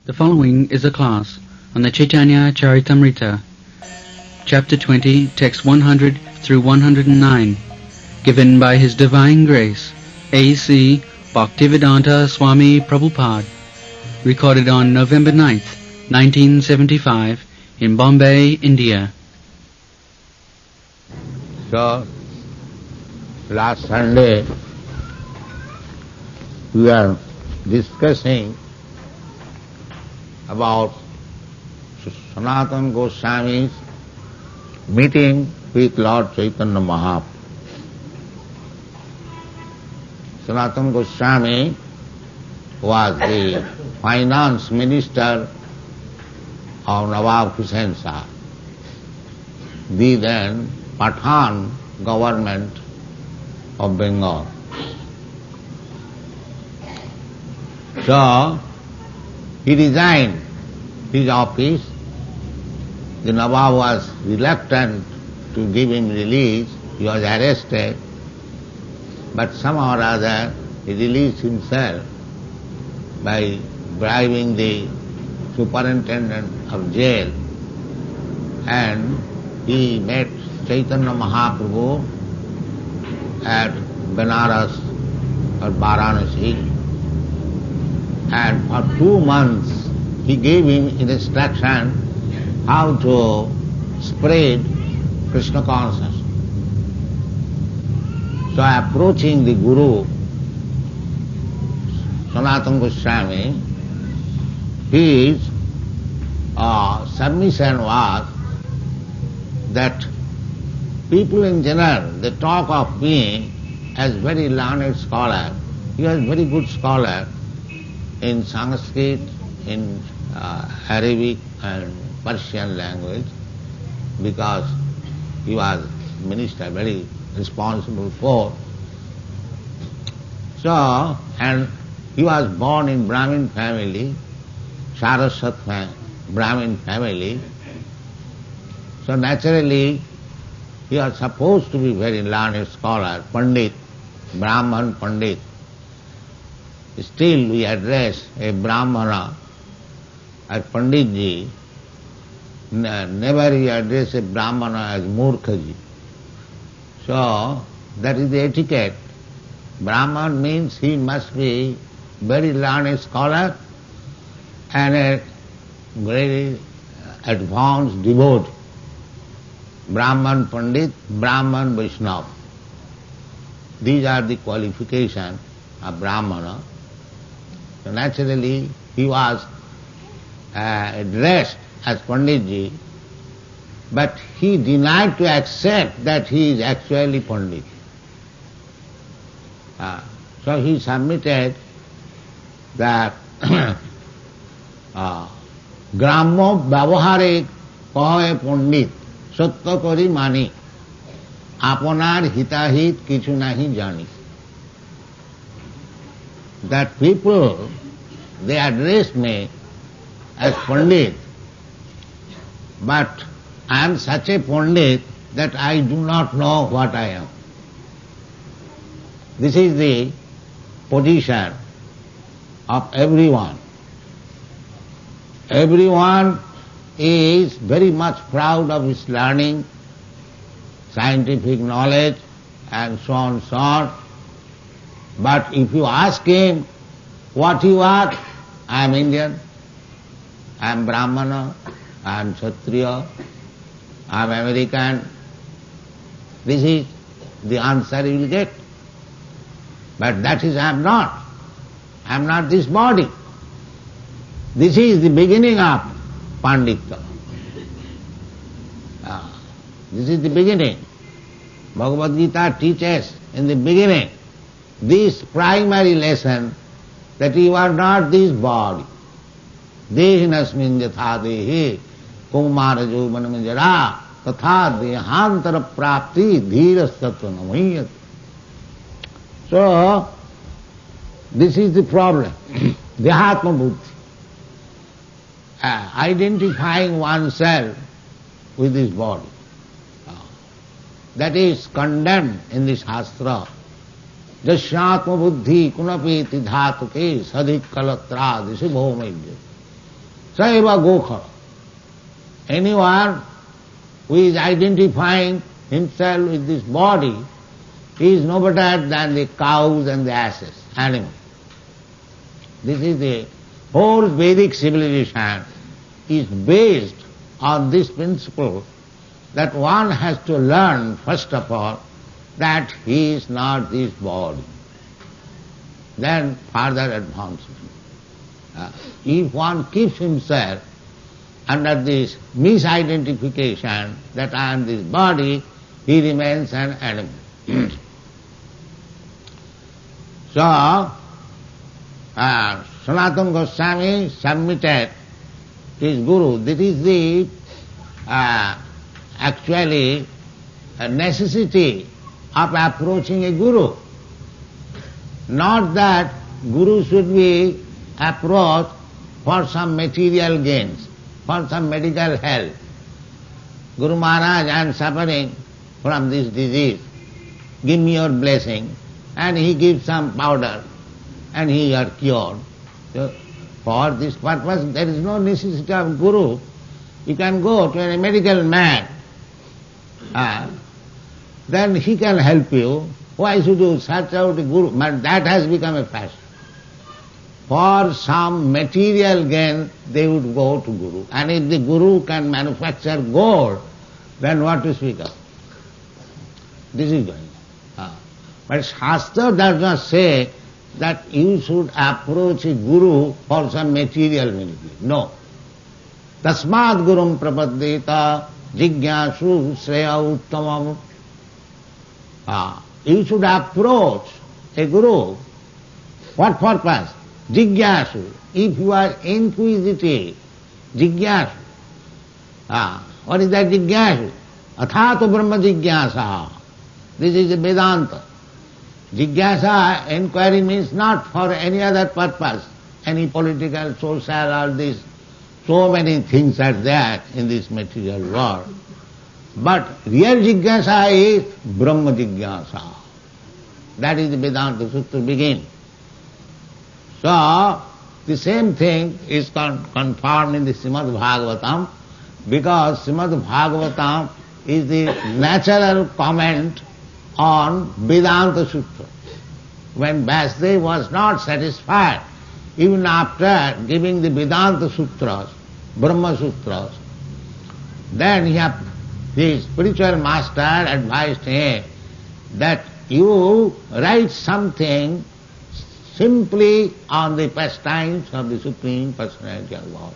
The following is a class on the Chaitanya Charitamrita, Chapter 20, Text 100 through 109, given by His Divine Grace, A.C. Bhaktivedanta Swami Prabhupada, recorded on November 9th, 1975, in Bombay, India. So, last Sunday we were discussing about Sanatana Goswami's meeting with Lord Chaitanya Mahaprabhu. Sanatana Goswami was the finance minister of Nawab Hussain Shah, the then Pathan government of Bengal. So, he resigned his office. The Nawab was reluctant to give him release. He was arrested, but somehow or other he released himself by bribing the superintendent of jail, and he met Chaitanya Mahaprabhu at Benares or Varanasi, and for 2 months he gave him instruction how to spread Krishna consciousness. So approaching the Guru, Sanatana Goswami, his submission was that people in general, they talk of me as very learned scholar. He was a very good scholar in Sanskrit, in Arabic and Persian language, because he was minister, very responsible for. So, and he was born in Brahmin family, Saraswat Brahmin family. So naturally, he was supposed to be very learned scholar, Pandit, Brahman Pandit. Still we address a Brahmana as Panditji, never we address a Brahmana as Murkhaji. So that is the etiquette. Brahman means he must be very learned scholar and a very advanced devotee. Brahman Pandit, Brahman Vaishnava. These are the qualifications of Brahmana. So naturally, he was addressed as Panditji, but he denied to accept that he is actually Pandit. So he submitted that Grammo Vyavahare Kahe Pandit Satya Kari Mani Apanar Hitahit Kichu Nahi Jani. That people, they address me as Pandit, but I am such a Pandit that I do not know what I am. This is the position of everyone. Everyone is very much proud of his learning, scientific knowledge, and so on and so on. But if you ask him, what you are? I am Indian, I am Brahmana, I am Kshatriya, I am American. This is the answer you will get. But that is I am not. I am not this body. This is the beginning of Panditya. This is the beginning. Bhagavad Gita teaches in the beginning this primary lesson that you are not this body. Dehinasmin yatha dehi kumara jovanam jara tatha dehantara prapti dhiras tattva namayyati. So, this is the problem, Dehatma Buddhi. Identifying oneself with this body. That is condemned in this Shastra. Jasyatma buddhi kunapeti dhatuke sadhik kalatradi subhomaidya. Saeva Gokhara. Anyone who is identifying himself with this body is no better than the cows and the asses, animals. This is the whole Vedic civilization is based on this principle that one has to learn, first of all, that he is not this body. Then further advancement. If one keeps himself under this misidentification that I am this body, he remains an animal. So, Sanatana Goswami submitted his guru. This is the actually a necessity of approaching a guru. Not that guru should be approached for some material gains, for some medical help. Guru Maharaj, I am suffering from this disease, give me your blessing, and he gives some powder and he are cured. So, for this purpose there is no necessity of guru. You can go to a medical man, then he can help you. Why should you search out a guru? But that has become a fashion. For some material gain they would go to guru. And if the guru can manufacture gold, then what to speak of? This is going on. But Shastra does not say that you should approach a guru for some material benefit. No. Tasmad gurum prapaddeta jigyasu sreya uttamam. You should approach a guru. What purpose? Jigyasu. If you are inquisitive, jigyasu. What is that jigyasu? Athato brahma jigyasa. This is a Vedanta. Jigyasa, inquiry means not for any other purpose, any political, social, or this. So many things are there in this material world. But real jigyasa is Brahma jigyasa. That is the Vedanta Sutra begin. So, the same thing is confirmed in the Srimad Bhagavatam, because Srimad Bhagavatam is the natural comment on Vedanta Sutra. When Vasudev was not satisfied, even after giving the Vedanta Sutras, Brahma Sutras, then his spiritual master advised him that you write something simply on the pastimes of the Supreme Personality of God.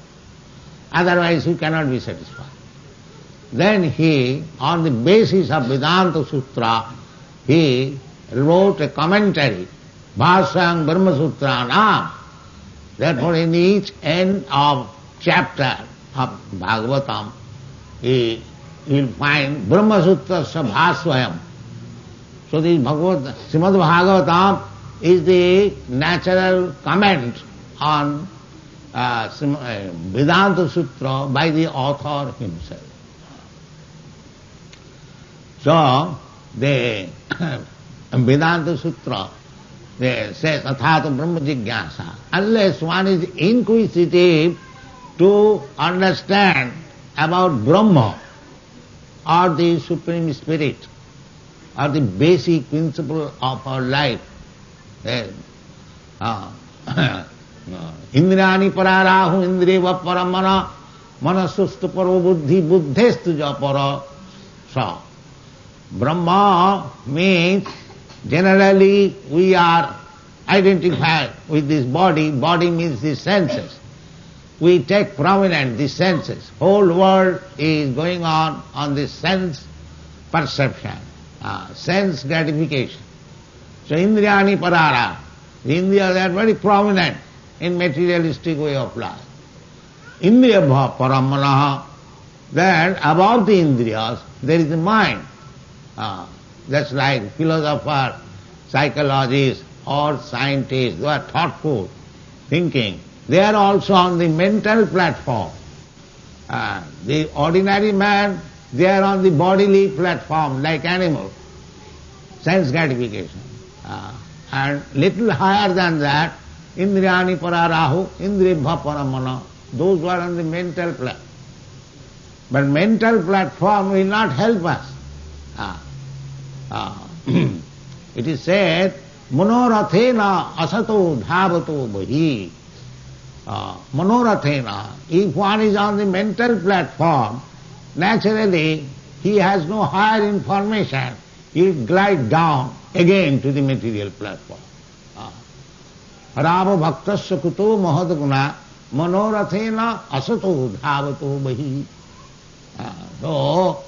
Otherwise you cannot be satisfied. Then he, on the basis of Vedanta Sutra, he wrote a commentary, Bhāshyam Brahma Sutra Nam. Therefore in each end of chapter of Bhagavatam, he will find Brahma Sutra Bhāshyam. So the Srimad Bhagavatam is the natural comment on Vedanta Sutra by the author himself. So, the Vedanta Sutra says, Athato Brahma Jigyasa. Unless one is inquisitive to understand about Brahma or the Supreme Spirit or the basic principle of our life, Indrani pararahu indreva paramana manasustu paro buddhi buddhestu japara sa. Brahma means generally we are identified with this body. Body means the senses. We take prominent the senses. Whole world is going on this sense perception, sense gratification. So Indriyani parara, the Indriyas are very prominent in materialistic way of life. Indriya paramanaha, that above the Indriyas there is the mind. That's like philosophers, psychologists, or scientists who are thoughtful, thinking. They are also on the mental platform. The ordinary man, they are on the bodily platform like animals, sense gratification. And little higher than that, Indriyani pararahu, indribha paramana. those who are on the mental platform. But mental platform will not help us. It is said, Manorathena asato dhavato bahi. Manorathena, if one is on the mental platform, naturally he has no higher information, he will glide down again to the material platform. Rava bhaktasya kuto mahadguna manorathena asato dhavato bahi. So,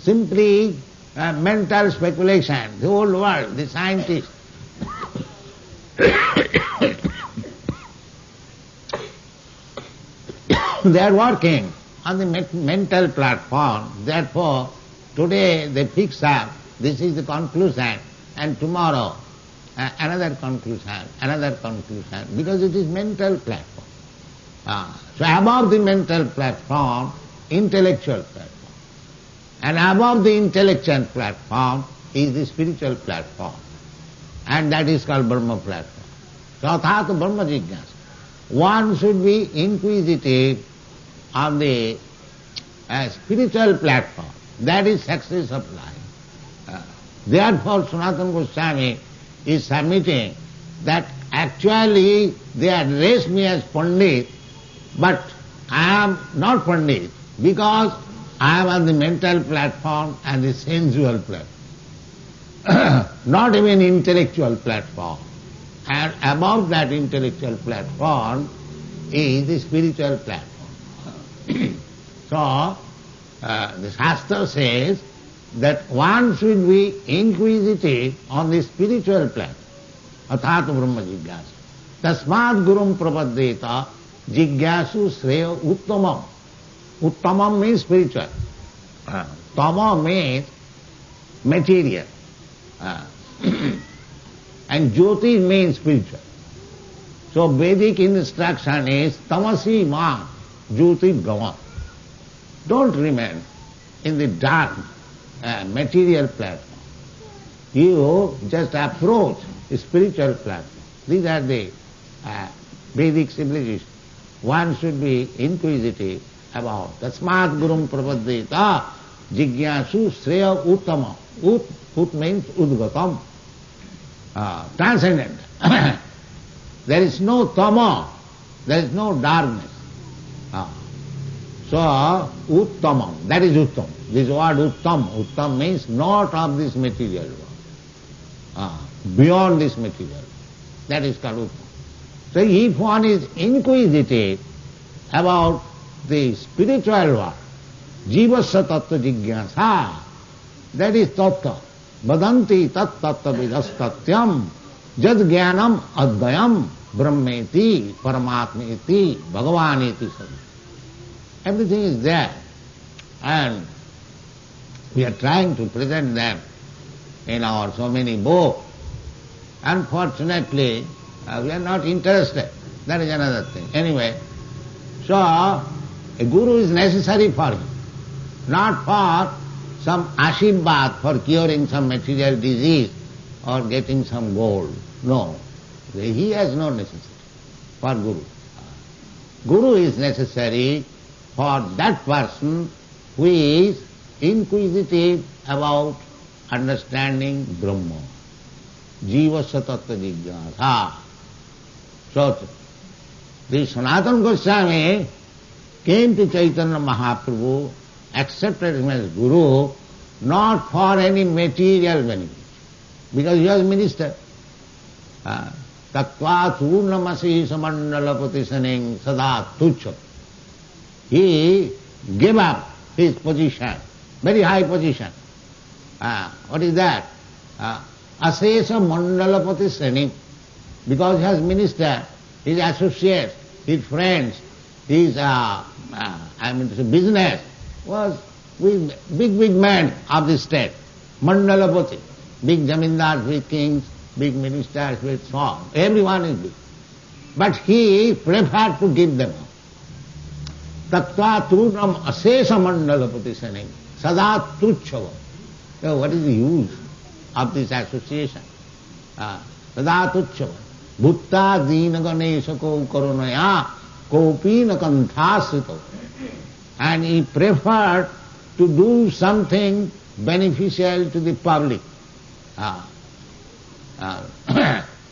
simply mental speculation, the whole world, the scientists, they are working on the mental platform. Therefore, today they fix up, this is the conclusion, and tomorrow another conclusion, because it is mental platform. So above the mental platform, intellectual platform. And above the intellectual platform is the spiritual platform. And that is called Brahma platform. Sathata Brahma Jigyasa. One should be inquisitive on the spiritual platform. That is success of life. Therefore Sanatana Goswami is submitting that actually they address me as Pandit, but I am not Pandit because I am on the mental platform and the sensual platform, not even intellectual platform. And above that intellectual platform is the spiritual platform. So, the Shastra says that one should be inquisitive on the spiritual platform, athata brahma jigyasa. Tasmad gurum prapaddeta jigyasu sreya uttamam. Uttamam means spiritual. Tama means material. And Jyoti means spiritual. So Vedic instruction is tamasi ma jyoti gama. Don't remain in the dark material platform. You just approach the spiritual platform. These are the Vedic civilizations. One should be inquisitive about tasmat gurum prapaddeta jigyasu sreya uttama. Ut means udgatam, transcendent. There is no tama, there is no darkness. So uttamam, that is uttam. This word uttam means not of this material world, beyond this material world. That is called uttam. So if one is inquisitive about the spiritual world, jivasya tattva jigyasa, that is tattva. Vadanti tat tattva vidastatyam jad jnanam advayam brahmeti paramatmeti bhagavaneti sadhu. Everything is there, and we are trying to present them in our so many books. Unfortunately, we are not interested. That is another thing. Anyway, so a guru is necessary for him, not for some ashirvad for curing some material disease or getting some gold. No, he has no necessity for guru. Guru is necessary for that person who is inquisitive about understanding Brahma. Jivasya tattva jigyasa. So, the Sanatana Goswami came to Chaitanya Mahaprabhu, accepted him as Guru, not for any material benefit, because he was minister. Tattva churnamasi samandalapati saning sada tuccha. He gave up his position, very high position. What is that? Asesa mandalapati saning. Because he has minister, his associates, his friends, his business was with big men of the state, mandalapati, big zamindars with kings, big ministers with so on. Everyone is big. But he preferred to give them up. Tattva trunam asesa mandalapati saning, sada truchava. So what is the use of this association? Sada truchava. Bhutta dina ganesha ko karunaya kopina kanthasrito. And he preferred to do something beneficial to the public.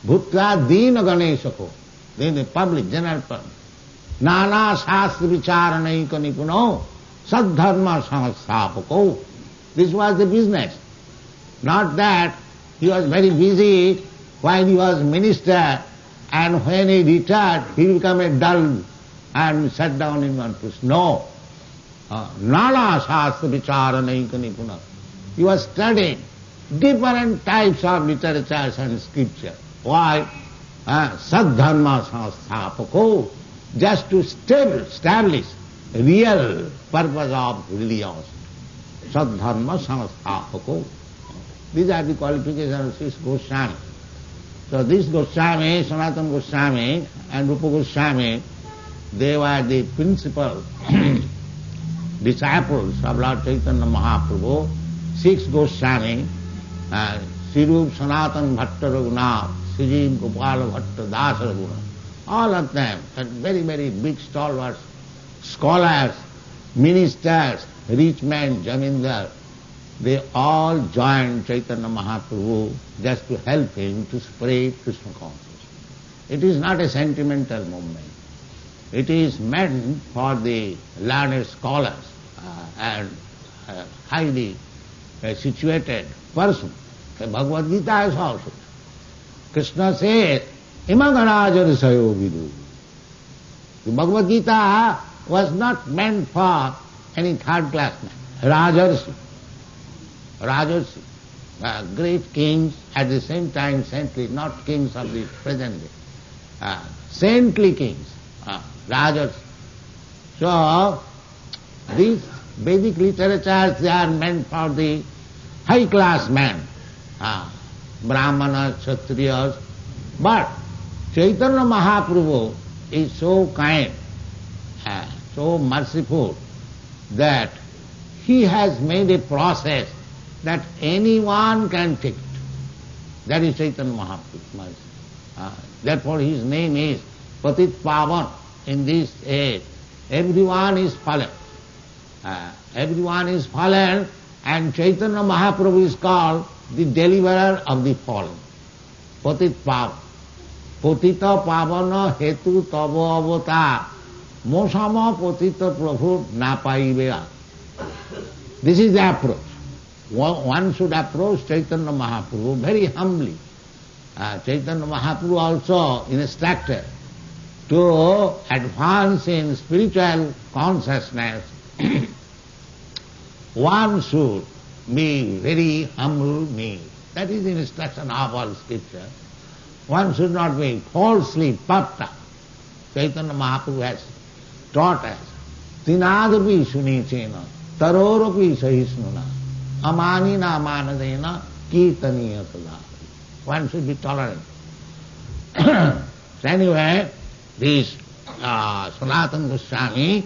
Bhutva dina ganeshako. Then the public, general public. Nana shastra vicharanaika nipuno sadharma samastapako. This was the business. Not that he was very busy while he was minister, and when he retired, he became a dull and sat down in one place. No. Nana shastra vicharanaika nipuna. He was studying different types of literatures and scripture. Why? Sadharma samastapako. Just to establish real purpose of religion. Sadharma samastapako. These are the qualifications of this Goswami. So this Goswami, Sanatana Goswami and Rupa Goswami, they were the principal disciples of Lord Chaitanya Mahaprabhu. 6 Goswami, Sirup Sanatana Bhatta Raghunath, Srijiv Gopala Bhatta Das Raghunath, all of them are very, very big stalwarts, scholars, ministers, rich men, jamindar. They all joined Chaitanya Mahaprabhu just to help him to spread Krishna consciousness. It is not a sentimental movement. It is meant for the learned scholars and highly situated person. The Bhagavad Gita is also. Krishna says, Imaganajar sayo vidu. The Bhagavad Gita was not meant for any third class man. Rajarsi. Rajarsi. Great kings, at the same time saintly, not kings of the present day. Saintly kings. Rajarsi. So, these Vedic literatures, they are meant for the high class men. Brahmanas, Kshatriyas. But Chaitanya Mahaprabhu is so kind, so merciful, that he has made a process that anyone can take it. That is Chaitanya Mahaprabhu. Therefore his name is Patit Pavan. In this age, everyone is fallen. Everyone is fallen, and Chaitanya Mahaprabhu is called the deliverer of the fallen. Patit Pavan. Patita Pavana Hetu Tava Avata Mosama Patita Prabhu Napaivea. This is the approach. One should approach Chaitanya Mahaprabhu very humbly. Chaitanya Mahaprabhu also instructed to advance in spiritual consciousness. One should be very humble meek. That is the instruction of all scripture. One should not be falsely puffed up. Chaitanya Mahaprabhu has taught us, Tinadapi sunichena, tarorapi sahisnuna, amanina amanadena, kirtaniya tada. One should be tolerant. So anyway, this Sanatana Goswami,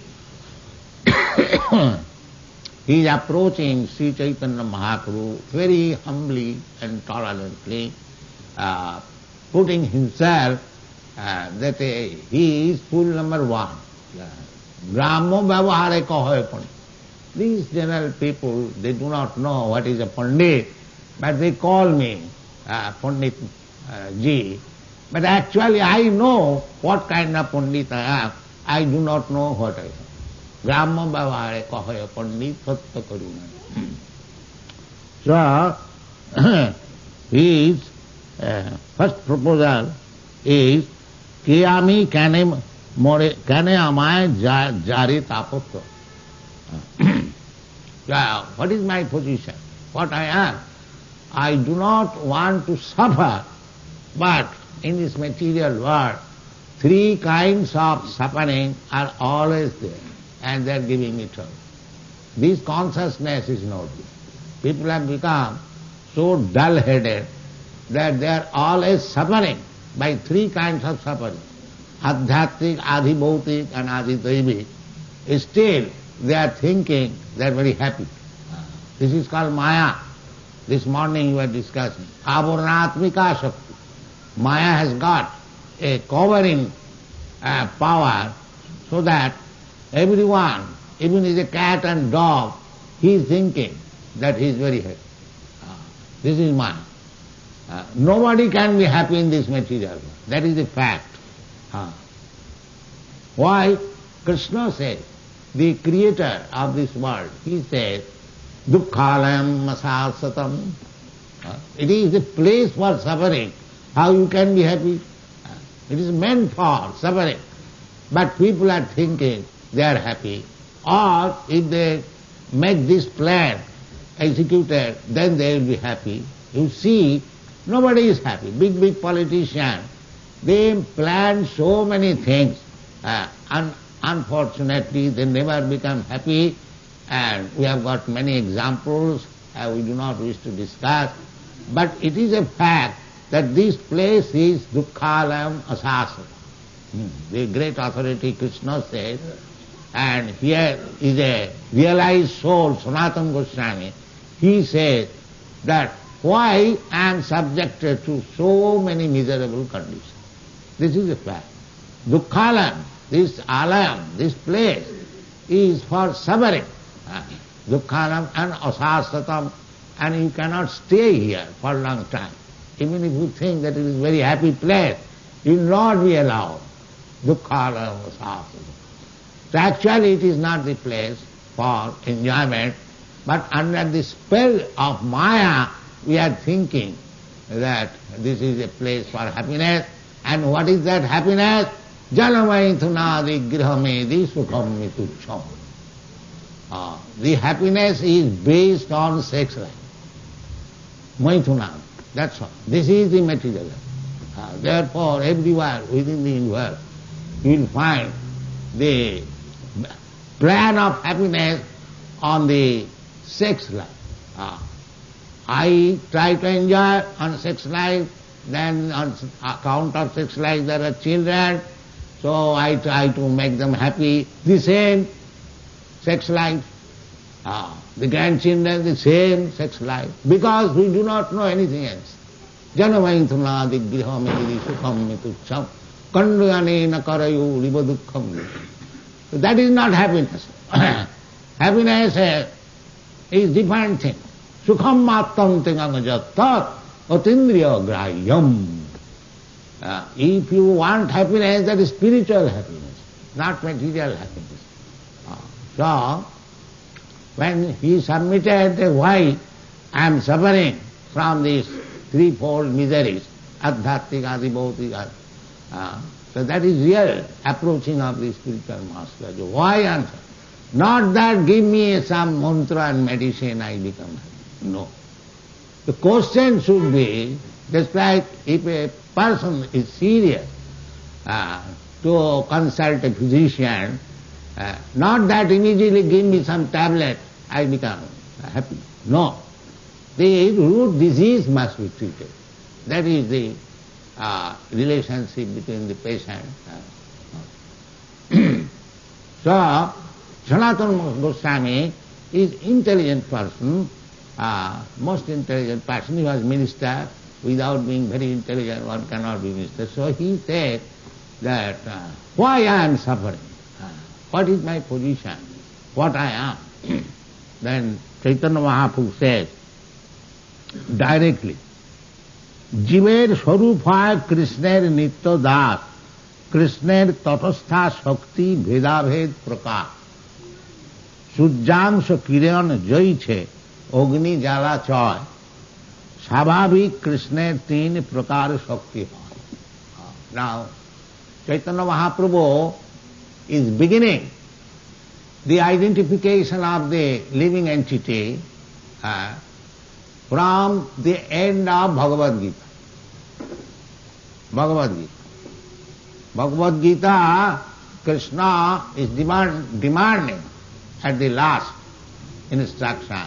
he is approaching Sri Chaitanya Mahaprabhu very humbly and tolerantly, putting himself that he is full number one. Brahmo Vyavahare Kahoy Pandit. These general people, they do not know what is a Pandit, but they call me Pandit Ji. But actually I know what kind of Pandit I am. I do not know what I am. Brahma Vyavahare Kahoy Pandit Sattva Karuna. So, his first proposal is कि आमी कहने आमाय जारे तापत्व. What is my position? What I am? I do not want to suffer, but in this material world, 3 kinds of suffering are always there, and they are giving me trouble. This consciousness is not there. People have become so dull-headed that they are always suffering by 3 kinds of suffering. Adhyatmic, adhibhautik and adhidaivic. Still they are thinking they are very happy. This is called Maya. This morning we were discussing. Avarnatmika Shakti. Maya has got a covering power So that everyone, even if a cat and dog, he is thinking that he is very happy. This is mine. Nobody can be happy in this material world. That is a fact. Why? Krishna says, the creator of this world, he says, dukkhalayam masasatam. It is a place for suffering. How you can be happy? It is meant for suffering. But people are thinking they are happy. Or if they make this plan executed, then they will be happy. You see, nobody is happy. Big politicians, they plan so many things. Unfortunately, they never become happy. And we have got many examples we do not wish to discuss. But it is a fact that this place is dukkhalayam asasana. The great authority Krishna says, and here is a realized soul, Sanatana Goswami. He says that why I am subjected to so many miserable conditions. This is a fact. Dukkhalayam, this alayam, this place is for suffering. Dukkhalayam and asasatam, and you cannot stay here for a long time. Even if you think that it is a very happy place, you will not be allowed. Dukkhalayam asasatam. So actually it is not the place for enjoyment, but under the spell of Maya we are thinking that this is a place for happiness. And what is that happiness? Janamaithunadi grihamedi sukham mitucham. The happiness is based on sex life. Maithuna, that's all. This is the material life. Therefore, everywhere within the universe you will find the plan of happiness on the sex life. I try to enjoy on sex life, then on account of sex life there are children, so I try to make them happy. The same sex life. The grandchildren, the same sex life. Because we do not know anything else. Janamaithunadi grihamedi sukham mitucham kanduyanena karayu ribadukham. So that is not happiness. Happiness is different thing. Sukham mattam tingangajatat atindriya grahyam. If you want happiness, that is spiritual happiness, not material happiness. So, when he submitted that why I am suffering from these threefold miseries, adhyatmika, adi, bhautika, so that is real approaching of the spiritual master. Why answer? Not that give me some mantra and medicine I become happy. No. The question should be, just like if a person is serious to consult a physician, not that immediately give me some tablet, I become happy. No. The root disease must be treated. That is the relationship between the patient. So, Sanatana Goswami is intelligent person, most intelligent person. He was minister. Without being very intelligent, one cannot be minister. So he said that why I am suffering? What is my position? What I am? Then Chaitanya Mahaprabhu says directly, জীবের স্বরূপ হয় কৃষ্ণের নিত্য দাস, কৃষ্ণের তটস্থা শক্তি ভেদাভেদ প্রকাশ, সূর্যাংশ কিরণ জ্বলছে অগ্নি জ্বালা চয়, স্বাভাবিক কৃষ্ণের তিন প্রকার শক্তি হয়। Now, Chaitanya Mahaprabhu is beginning the identification of the living entity from the end of Bhagavad Gita. Bhagavad Gita. Bhagavad Gita, Krishna is demanding at the last instruction.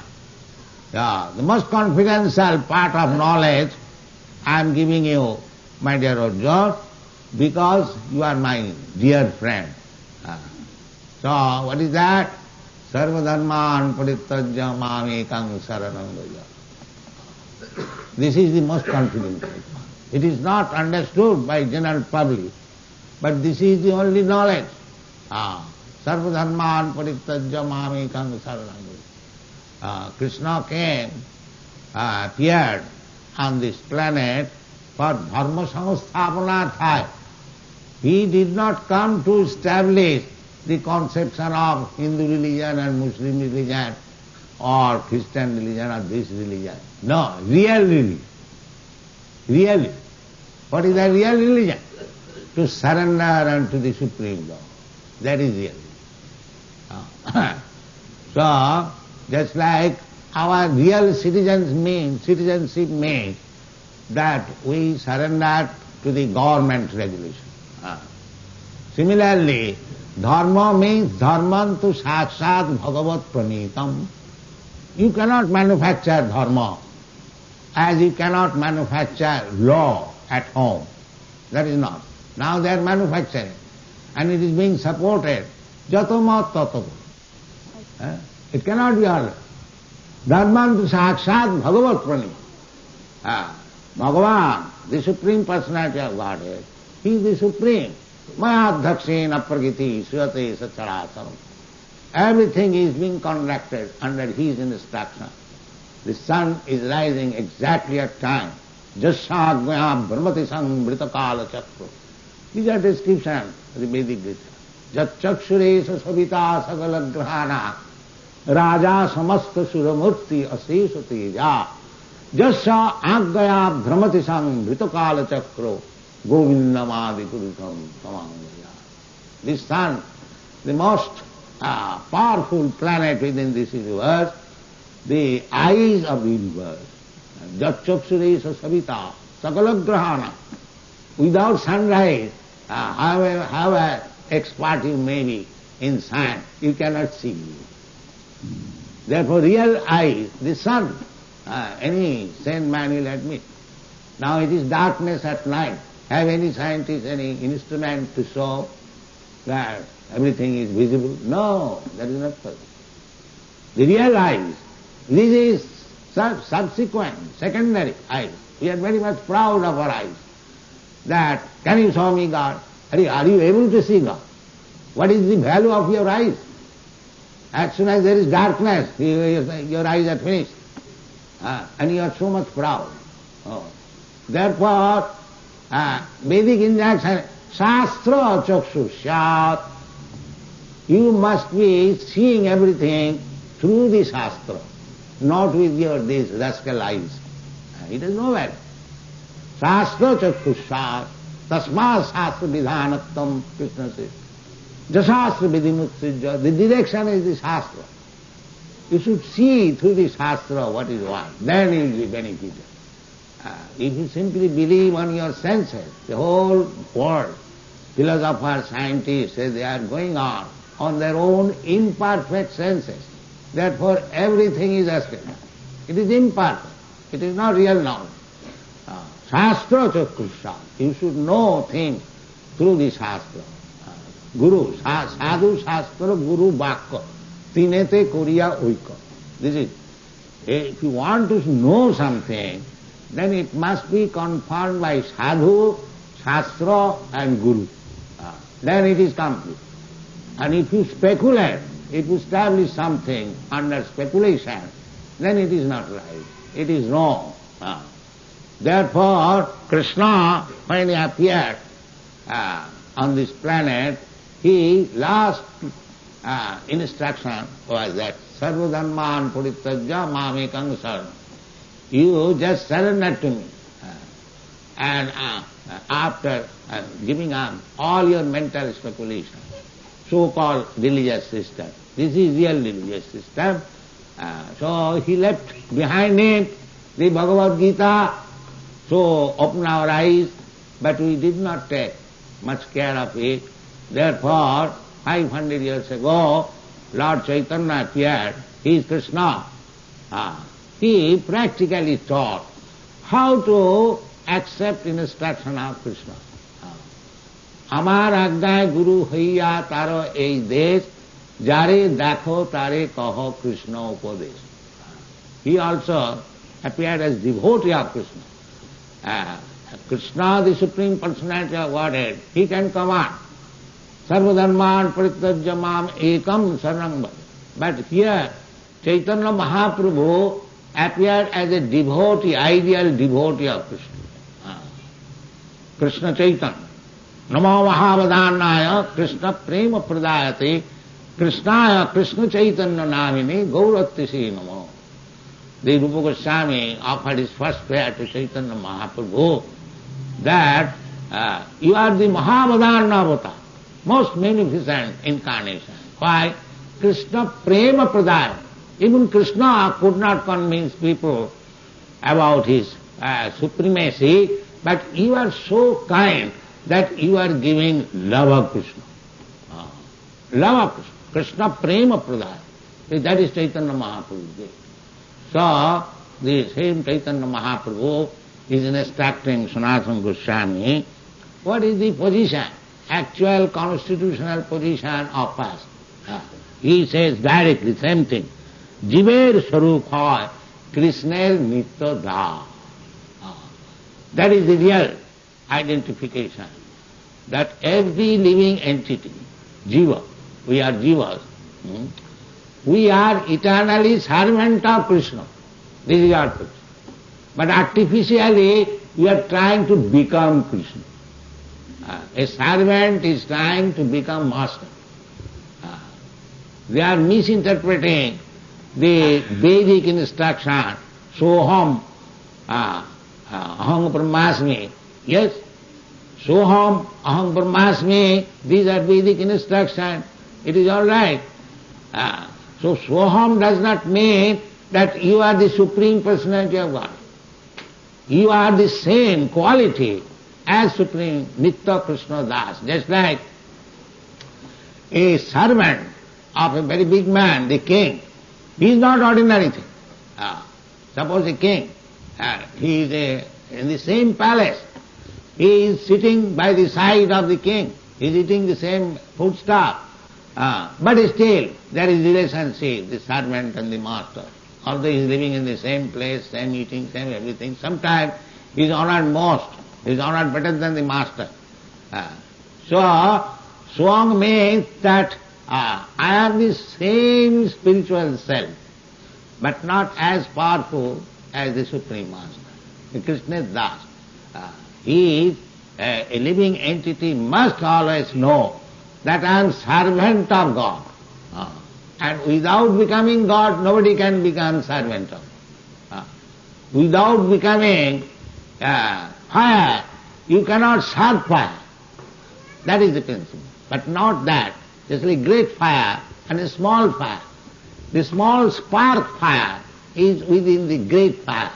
The most confidential part of knowledge I am giving you, my dear Arjuna, because you are my dear friend. So, what is that? Sarvadharman parittajya mamekam saranam vraja. This is the most confidential part. It is not understood by general public, but this is the only knowledge Sarvadharman parityajya mamekam saranam vraja. Krishna came, appeared on this planet for dharma samsthapanarthaya. He did not come to establish the conception of Hindu religion and Muslim religion or Christian religion or this religion. No, real religion. Really. What is the real religion? To surrender unto the Supreme Lord. That is real. So, just like our real citizenship means that we surrender to the government regulation. Similarly, dharma means dharmantu sakshat bhagavat pranitam. You cannot manufacture dharma as you cannot manufacture law at home. That is not. Now they are manufacturing and it is being supported. Jatamat tatato. It cannot be all. Dharmantu sakshat bhagavat pranitam. Bhagavan, the Supreme Personality of Godhead, He is the Supreme. Mayadhakshena pragiti suyate sacharacharam. Everything is being conducted under His instruction. The sun is rising exactly at time. Jasyagmaya brahmati sambrita kala chakra. These are descriptions of the Vedic Gita. Jat chakshuresa savita sagala grahana raja samasta suramurti asesha teja jasya aggaya brahmati sambrita kala chakra govindamadi purusham samangaya. This sun, the most powerful planet within this universe, the eyes of the universe. Jatchaksuresa savita, sakalagrahana. Without sunrise, however expert you may be in science, you cannot see. Therefore, real eyes, the sun, any sane man will admit. Now it is darkness at night. Have any scientist any instrument to show that everything is visible? No, that is not possible. The real eyes, this is subsequent, secondary eyes. We are very much proud of our eyes. That, can you show me God? Are you able to see God? What is the value of your eyes? As soon as there is darkness, your eyes are finished. And you are so much proud. Therefore, Vedic injunction, Shastra chakshu syat. You must be seeing everything through the Shastra, not with your these rascal eyes. It is no value. Shastra chakshu syat. Tasma shastra vidhanattam, Krishna says. Jasastra vidimutsijya. The direction is the Shastra. You should see through the Shastra what is what. Then you will be benefited. If you simply believe on your senses, the whole world, philosophers, scientists, they are going on their own imperfect senses. Therefore, everything is escaped. It is imperfect. It is not real knowledge. Shastra chakusha. You should know things through the Shastra. Guru, sadhu Shastra, Guru Vakka. Tinete Koriya Oika. This is. If you want to know something, then it must be confirmed by sadhu, shastra and guru. Then it is complete. And if you speculate, if you establish something under speculation, then it is not right. It is wrong. Therefore, Krishna, when he appeared on this planet, his last instruction was that Sarvadharman puritajya mamekam saranam. You just surrender to me. And after giving up all your mental speculation, so-called religious system, this is real religious system. So he left behind him the Bhagavad Gita, so open our eyes, but we did not take much care of it. Therefore, 500 years ago, Lord Chaitanya appeared. He is Krishna. He practically taught how to accept instruction of Krishna. Amar agnay guru haiya taro ei desh, jare dakho tare kaho Krishna upadesh. He also appeared as devotee of Krishna. Krishna, the Supreme Personality of Godhead, he can command. Sarvadharman parityajya mam ekam saranam bhaja. But here, Chaitanya Mahaprabhu appeared as a devotee, ideal devotee of Krishna. Krishna Chaitanya. Namo Mahavadhanaya Krishna Prema Pradayate Krishnaya Krishna Chaitanya Namini Gaurattisi Namo. The Rupa Goswami offered his first prayer to Chaitanya Mahaprabhu that you are the Mahavadhana avatar, most magnificent incarnation. Why? Krishna Prema Pradaya. Even Krishna could not convince people about his supremacy, but you are so kind that you are giving love of Krishna. Love of Krishna. Krishna Prema Pradaya. That is Chaitanya Mahaprabhu. So, the same Chaitanya Mahaprabhu is instructing Sanatana Goswami what is the position, actual constitutional position of us. He says directly same thing. Jiver Sarup hoy Krishner Nitya Da. That is the real identification. That every living entity, Jiva, we are Jivas, we are eternally servant of Krishna. This is our position. But artificially we are trying to become Krishna. A servant is trying to become master. They are misinterpreting the Vedic instruction, Soham, Aham Brahmasmi. Yes, Soham, Aham Brahmasmi, these are Vedic instructions. It is all right. So Soham does not mean that you are the Supreme Personality of God. You are the same quality as Supreme Nitya Krishna Das. Just like a servant of a very big man, the king, he is not ordinary thing. Suppose a king, he is in the same palace, he is sitting by the side of the king, he is eating the same foodstuff, but still there is relationship, the servant and the master. Although he is living in the same place, same eating, same everything, sometimes he is honored most, he is honored better than the master. So, Swang means that I am the same spiritual self, but not as powerful as the Supreme Master. The Krishna is Das. He is a living entity, must always know that I am servant of God. And without becoming God, nobody can become servant of God. Without becoming fire, you cannot serve fire. That is the principle. But not that. Just like great fire and a small fire. The small spark fire is within the great fire.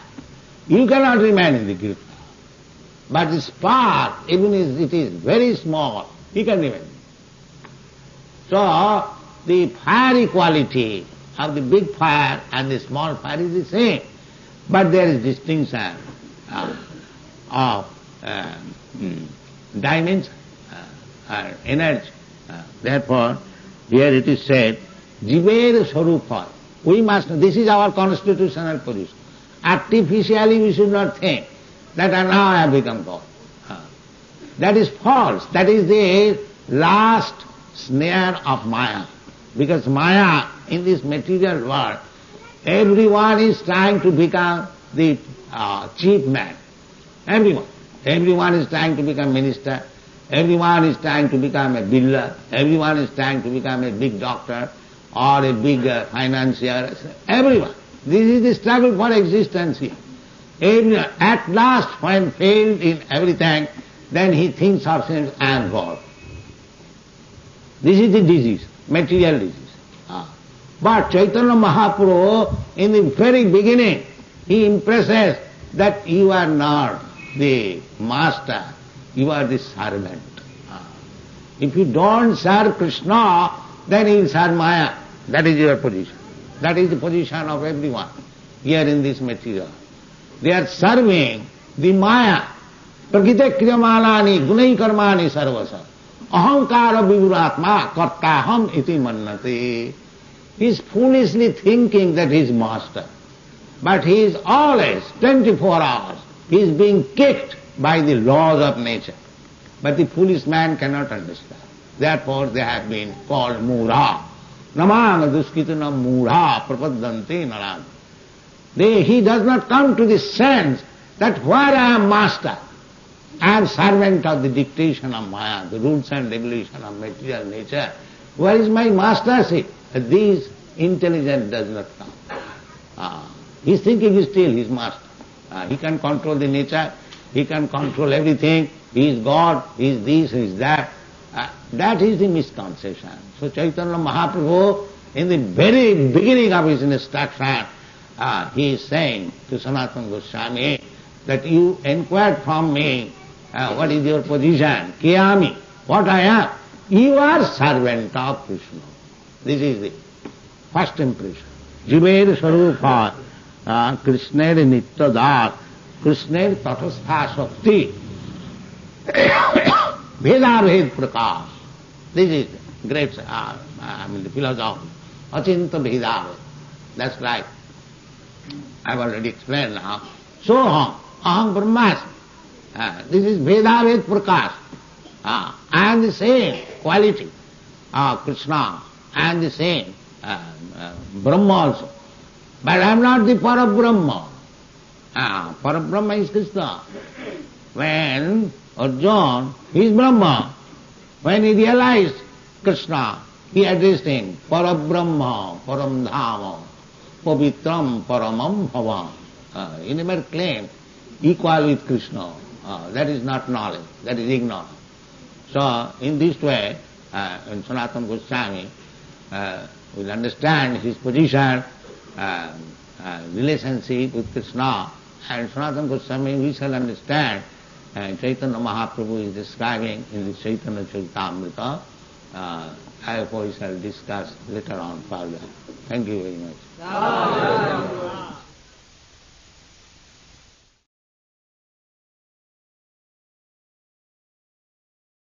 You cannot remain in the great fire. But the spark, even if it is very small, you can remain. So, the fiery quality of the big fire and the small fire is the same. But there is distinction of dimension, energy. Therefore, here it is said, Jiver Sarupa. We must, this is our constitutional position. Artificially we should not think that now I have become God. That is false. That is the last snare of Maya. Because Maya, in this material world, everyone is trying to become the chief man. Everyone. Everyone is trying to become minister. Everyone is trying to become a builder. Everyone is trying to become a big doctor or a big financier. Everyone. This is the struggle for existence here. Everyone. At last, when failed in everything, then he thinks of himself, I am God. This is the disease, material disease. But Chaitanya Mahaprabhu, in the very beginning, he impresses that you are not the master, you are the servant. If you don't serve Krishna, then you will serve Maya. That is your position. That is the position of everyone here in this material. They are serving the Maya. Prakite kriyamalani gunai karmani sarvasa. Ahankara vivuratma kartaham iti mannate. He is foolishly thinking that he is master. But he is always, 24 hours, he is being kicked by the laws of nature. But the foolish man cannot understand. Therefore they have been called Mura. Namanga duskitana Mura prapadante narad. He does not come to the sense that where I am master, I am servant of the dictation of Maya, the rules and regulation of material nature. Where is my mastership? This intelligence does not come. He is thinking still he is master. He can control the nature, he can control everything, he is God, he is this, he is that. That is the misconception. So Chaitanya Mahaprabhu, in the very beginning of his instruction, he is saying to Sanatana Goswami that you inquired from me, what is your position? Kiyami, what I am? You are servant of Krishna. This is the first impression. Jiver Sarupa, Krishner Nityadar, Krishner Tatastha Shakti, Veda Ved Prakash. This is great, the philosophy. Achinta Veda. That's right. I've already explained now. So aham brahmasmi. This is Veda Ved Prakash. I am the same quality of Krishna. I am the same Brahma also. But I am not the Parabrahma. Parabrahma is Krishna. When Arjuna, he is Brahma. When he realized Krishna, he addressed him, Parabrahma, Paramdhama, Pavitram, Paramam Bhavam. He never claimed equal with Krishna. That is not knowledge, that is ignorance. So, in this way, in Sanatana Goswami will understand his position, relationship with Krishna, and Sanatana Goswami we shall understand Chaitanya Mahaprabhu is describing in the Chaitanya Charitamrita. Therefore we shall discuss later on further. Thank you very much.